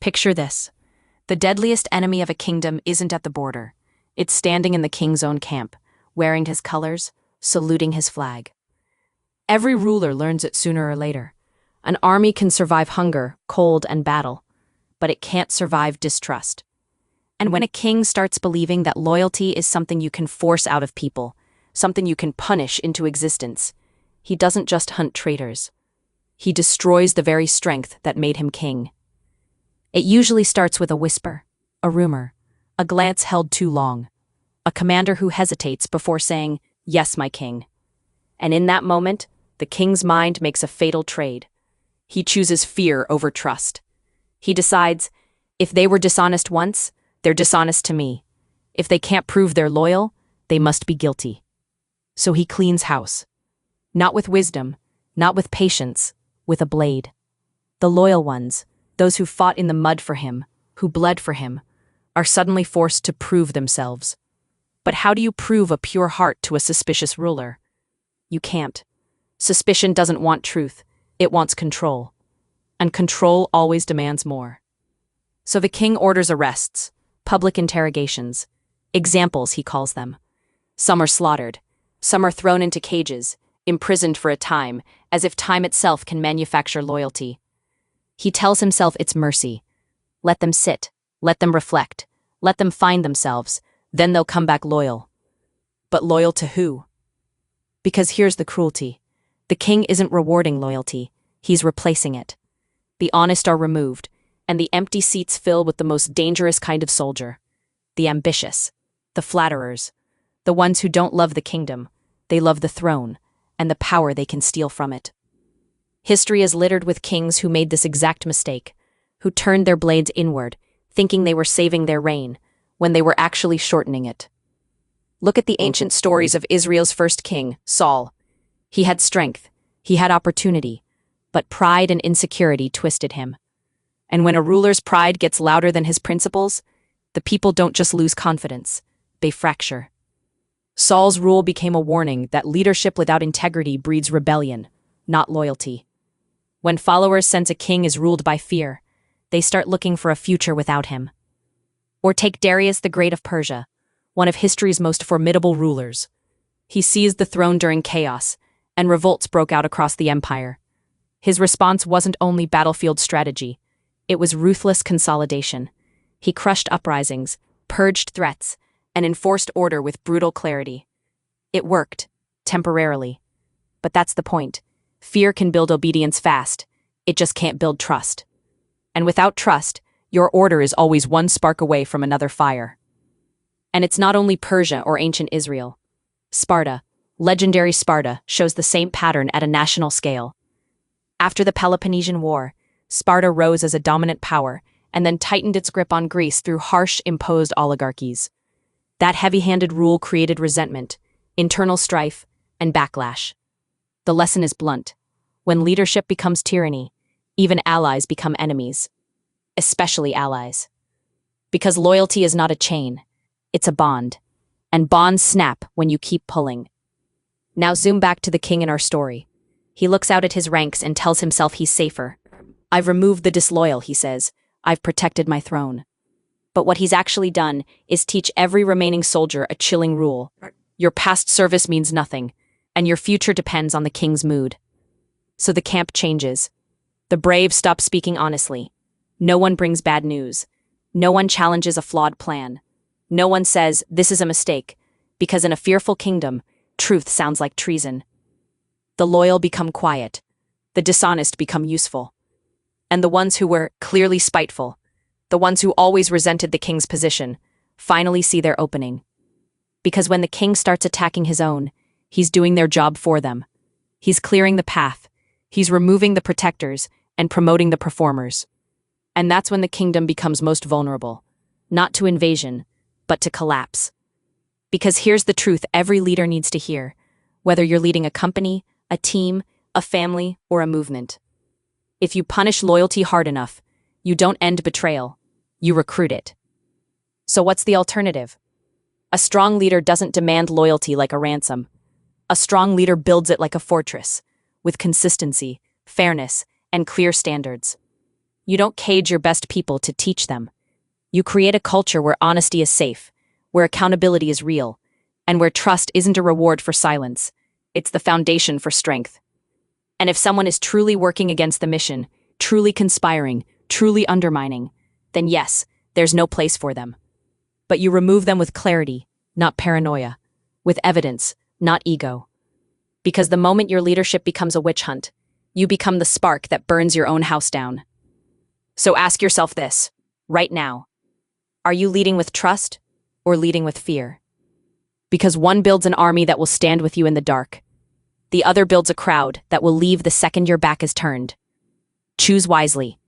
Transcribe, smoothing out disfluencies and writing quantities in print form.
Picture this. The deadliest enemy of a kingdom isn't at the border. It's standing in the king's own camp, wearing his colors, saluting his flag. Every ruler learns it sooner or later. An army can survive hunger, cold, and battle, but it can't survive distrust. And when a king starts believing that loyalty is something you can force out of people, something you can punish into existence, he doesn't just hunt traitors. He destroys the very strength that made him king. It usually starts with a whisper, a rumor, a glance held too long, a commander who hesitates before saying, "Yes, my king." And in that moment, the king's mind makes a fatal trade. He chooses fear over trust. He decides, if they were dishonest once, they're dishonest to me. If they can't prove they're loyal, they must be guilty. So he cleans house. Not with wisdom, not with patience, with a blade. The loyal ones, those who fought in the mud for him, who bled for him, are suddenly forced to prove themselves. But how do you prove a pure heart to a suspicious ruler? You can't. Suspicion doesn't want truth, it wants control. And control always demands more. So the king orders arrests, public interrogations. Examples, he calls them. Some are slaughtered. Some are thrown into cages, imprisoned for a time, as if time itself can manufacture loyalty. He tells himself it's mercy. Let them sit. Let them reflect. Let them find themselves. Then they'll come back loyal. But loyal to who? Because here's the cruelty. The king isn't rewarding loyalty. He's replacing it. The honest are removed, and the empty seats fill with the most dangerous kind of soldier. The ambitious. The flatterers. The ones who don't love the kingdom. They love the throne, and the power they can steal from it. History is littered with kings who made this exact mistake, who turned their blades inward, thinking they were saving their reign, when they were actually shortening it. Look at the ancient stories of Israel's first king, Saul. He had strength, he had opportunity, but pride and insecurity twisted him. And when a ruler's pride gets louder than his principles, the people don't just lose confidence, they fracture. Saul's rule became a warning that leadership without integrity breeds rebellion, not loyalty. When followers sense a king is ruled by fear, they start looking for a future without him. Or take Darius the Great of Persia, one of history's most formidable rulers. He seized the throne during chaos, and revolts broke out across the empire. His response wasn't only battlefield strategy, it was ruthless consolidation. He crushed uprisings, purged threats, and enforced order with brutal clarity. It worked, temporarily. But that's the point. Fear can build obedience fast, it just can't build trust. And without trust, your order is always one spark away from another fire. And it's not only Persia or ancient Israel. Sparta, legendary Sparta, shows the same pattern at a national scale. After the Peloponnesian War, Sparta rose as a dominant power and then tightened its grip on Greece through harsh, imposed oligarchies. That heavy-handed rule created resentment, internal strife, and backlash. The lesson is blunt. When leadership becomes tyranny, even allies become enemies. Especially allies. Because loyalty is not a chain, it's a bond. And bonds snap when you keep pulling. Now zoom back to the king in our story. He looks out at his ranks and tells himself he's safer. I've removed the disloyal, he says. I've protected my throne. But what he's actually done is teach every remaining soldier a chilling rule. Your past service means nothing, and your future depends on the king's mood. So the camp changes. The brave stop speaking honestly. No one brings bad news. No one challenges a flawed plan. No one says, this is a mistake, because in a fearful kingdom, truth sounds like treason. The loyal become quiet. The dishonest become useful. And the ones who were clearly spiteful, the ones who always resented the king's position, finally see their opening. Because when the king starts attacking his own, he's doing their job for them. He's clearing the path. He's removing the protectors and promoting the performers. And that's when the kingdom becomes most vulnerable, not to invasion, but to collapse. Because here's the truth every leader needs to hear, whether you're leading a company, a team, a family, or a movement. If you punish loyalty hard enough, you don't end betrayal, you recruit it. So what's the alternative? A strong leader doesn't demand loyalty like a ransom. A strong leader builds it like a fortress, with consistency, fairness, and clear standards. You don't cage your best people to teach them. You create a culture where honesty is safe, where accountability is real, and where trust isn't a reward for silence. It's the foundation for strength. And if someone is truly working against the mission, truly conspiring, truly undermining, then yes, there's no place for them. But you remove them with clarity, not paranoia, with evidence, not ego. Because the moment your leadership becomes a witch hunt, you become the spark that burns your own house down. So ask yourself this, right now. Are you leading with trust or leading with fear? Because one builds an army that will stand with you in the dark. The other builds a crowd that will leave the second your back is turned. Choose wisely.